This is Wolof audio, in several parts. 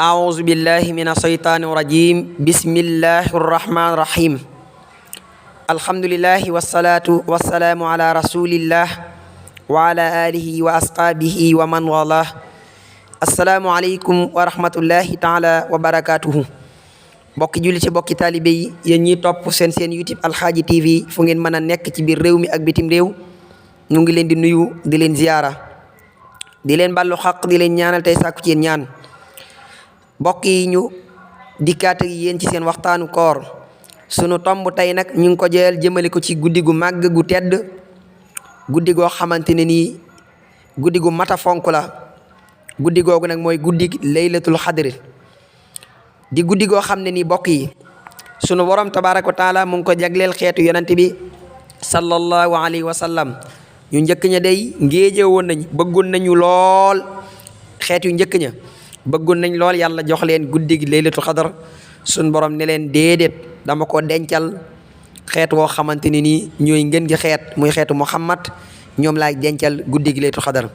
أعوذ بالله من الشيطان الرجيم بسم الله الرحمن الرحيم الحمد لله والصلاة والسلام على رسول الله وعلى آله وأصحابه ومن والاه السلام عليكم ورحمة الله تعالى وبركاته bokki julli ci bokki taalibe yi yéen ñi topp seen YouTube Alxaaji TV fu ngeen mën a nekk ci biir réew mi ak bitim réew ñu ngi leen di nuyu di leen ziyaara di leen ballu xaq di leen ñaanal tey sàkku ci yéen ñaan mbokk yi ñu dikkaat ak yéen ci seen waxtaanu koor sunu tomb tey nag ñu ngi ko jël jëmale ko ci guddi gu màgg gu tedd guddi goo xamante ne nii guddi gu mata fonk la guddi googu nag mooy guddi laylatul xadri di guddi goo xam ne nii mbokk yi sunu borom tabaaraka wa taala mu ngi ko jagleel xeetu yonent bi sallallahu alayhi wa sallam ñu njëkk ña day ngéeje woon nañ bëggoon nañu lool xeet yu njëkk ña bëggoon nañ lool yàlla jox leen guddi gi laylatul xadar suñ borom ne leen déedéet dama ko dencal xeet woo xamante ni nii ñooy ngeen gi xeet muy xeetu muhammad ñoom laay dencal guddi gi laylatul xadar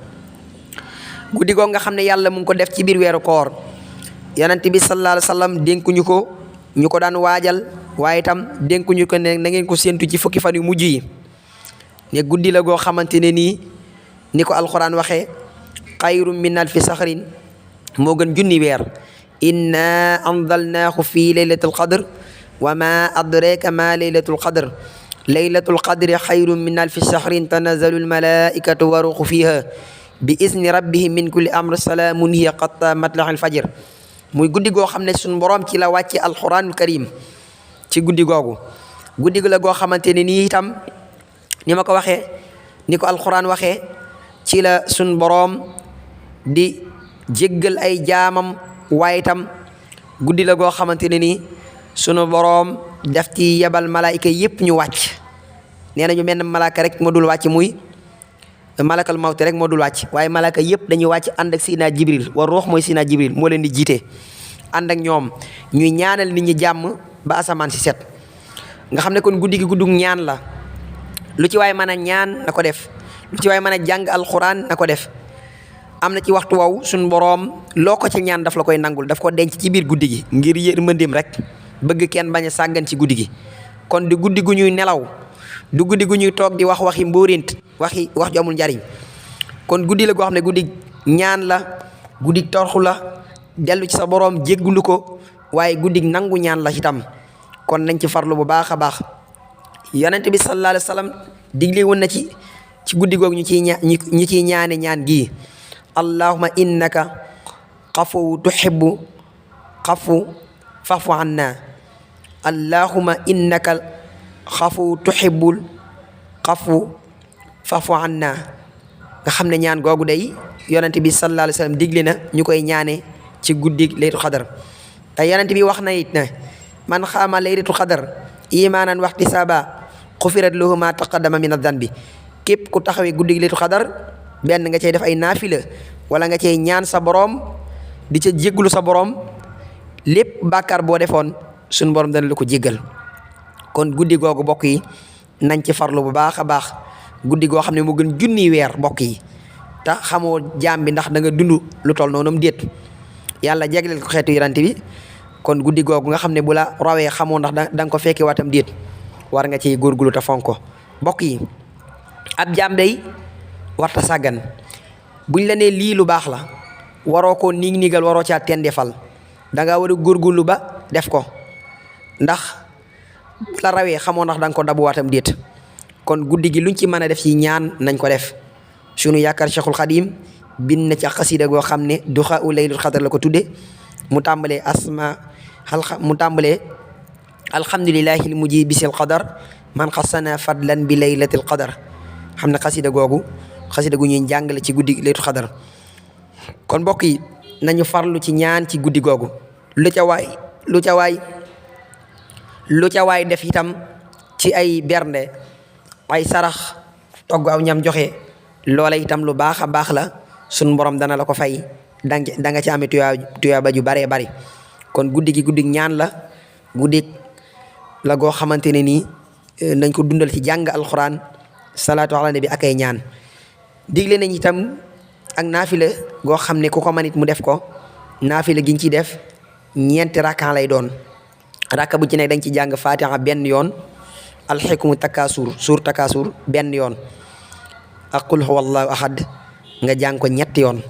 guddi goo nga xam ne yàlla mu ngi ko def ci biir weeru koor yonent bi sallallahu alayhi wa sallam dénkuñu ko ñu ko daan waajal waaye itam dénkuñu ko ne na ngeen ko séentu ci fukki fan yu mujj yi ne guddi la goo xamante ne nii ni ko alquran waxee xayrum min alfi saxrin moo gën junni weer inna anzalnaahu fi laylatul qadr wa ma adraka ma laylatul qadr laylatul qadri xayrun min alfi shahrin tanazzalu almalaikatu wa ruuhu fiha bi izni rabbihim min kulli amr salaamun hiya hatta matla'il fajr muy guddi goo xam ne suñu borom ci la wàcce alquranul karim ci guddi googu guddi la goo xamante ne nii itam ni ma ko waxee ni ko alquran waxee ci la suñu borom di jéggal ay jaamam waaye itam guddi la goo xamante ne nii sunu boroom daf ci yebal malaayika yépp ñu wàcc nee nañu benn malaaka rek moo dul wàcc muy malakal mawti rek moo dul wàcc waaye malaaka yépp dañuy wàcc ànd ak Seydina Jibril war ruux mooy Seydina Jibril moo leen di jiite ànd ak ñoom ñuy ñaanal nit ñi jàmm ba asamaan si set nga xam ne kon guddi gi guddug ñaan la lu ci waay mën a ñaan na ko def lu ci waay mën a jàng alxuraan na ko def am na ci waxtu wow suñ boroom loo ko ci ñaan daf la koy nangul daf ko denc ci biir guddi gi ngir yërmandeem rek bëgg kenn bañ a sàggan ci guddi gi kon di guddi gu ñuy nelaw du guddi gu ñuy toog di waxi mbóorint wax ju amul njariñ kon guddi la goo xam ne guddi ñaan la guddi torxu la dellu ci sa boroom jéggulu ko waaye guddi nangu ñaan la itam kon nañ ci farlu bu baax a baax yonent bi sallallahu alayhi wa sallam digle woon na ci guddi googu ñu ciy ñaane ñaan gii allahumma innaka xafu tuhibbu fa'fu anna allahumma innaka xafu tuhibbul fa'fu anna nga xam ne ñaan googu day yonent bi sallallahu alayhi wa sallam digle na ñu koy ñaane ci guddi laylatul xadar te yonent bi wax na it ne man xaama laylatul xadar imaanan wa ihtisaaba xufirat lahu ma taqaddama min ad-danbi képp ku taxawee guddi laylatul xadar benn nga cay def ay naafila wala nga cay ñaan sa boroom di ca jégglu sa boroom lépp bàkkaar boo defoon suñu boroom dana la ko jéggal kon guddi googu mbokk yi nañ ci farlu bu baax a baax guddi goo xam ne moo gën junni weer mbokk yi te xamoo jaam bi ndax da nga dund lu toll noonu déet yàlla jagleel ko xeetu yonent bi kon guddi googu nga xam ne bu la rawee xamoo ndax da nga ko fekke waatam déet war nga ciy góorgulu te fonk ko mbokk yi ab jaam day warta sàggan buñ la nee lii lu baax la waroo ko niigal waroo caa tendefal danga war a góorgóorlu ba def ko ndax la rawee xamoo ndax danga ko dabuwaatam déet kon guddi gi luñ ci mën a def ci ñaan nañ ko def sunu yaakaar Cheikhul Khadim bind na ci xasida goo xam ne duxaa u laylatul xadar la ko tudde mu tàmbalee alhamdulillahi mujibi sil qadar man xasana fadlan bi laylatil qadar xam ne xasida googu xasida gu ñuy jàngale ci guddi laylatul xadar kon mbokk yi nañu farlu ci ñaan ci guddi googu lu ca waay def itam ci ay bernde ay sarax togg aw ñam joxe loola itam lu baax a baax la sun borom dana la ko fay da nga ci amee tuyaaba ju baree bari kon guddi gi guddi ñaan la guddi la goo xamante ne nii nañ ko dundal ci jàng alxuraan salaatu ala nabi ak ay ñaan digle nañ itam ak naafila goo xam ne ku ko manit mu def ko naafila giñ ci def ñeenti rakka lay doon rakka bu ci nekk dañ ci jàng fatiha benn yoon alxikmu takasur suur takasur benn yoon ak qul huwallahu ahad nga jàng ko ñetti yoon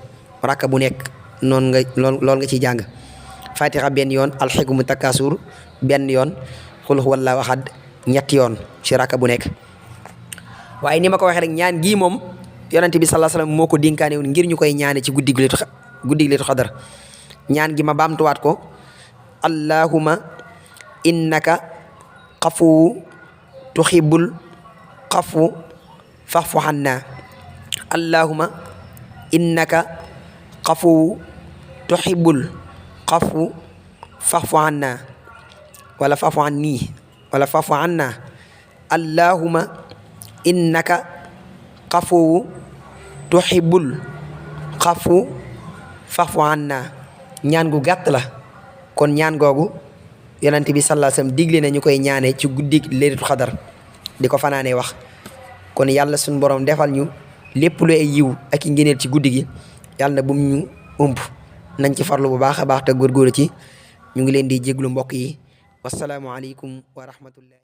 rakka bu nekk noonu nga lool nga ciy jàng fatiha benn yoon alxikmu takasur benn yoon qul huwallahu ahad ñetti yoon ci rakka bu nekk. waaye ni ma ko waxee rek ñaan gii moom yonente bi sallallahu alayhi wasallam moo ko dénkaane woon ngir ñu koy ñaane ci guddi Laylatul Qadr ñaan gi ma baamtuwaat ko allahumma innaka xafuwu tuhibbul xafu fa'fu anna allahumma innaka xafuwu tuhibbul xafu fa'fu anna wala fa'fu anni wala fa'fu anna allahumma innaka xafuwu tuhibbul xafu fa'fu anna ñaan gu gàtt la kon ñaan googu yonent bi sallallahu alayhi wasallam digle na ñu koy ñaane ci guddi Laylatul Qadr di ko fanaanee wax kon yàlla suñu borom defal ñu lépp lu ay yiw ak i ngëneel ci guddi gi yàlla na bum ñu ëmb nañ ci farlu bu baax a baax te góorgóorlu ci ñu ngi leen di jéglu mbokk yi wasalaamu aleykum wa rahmatullah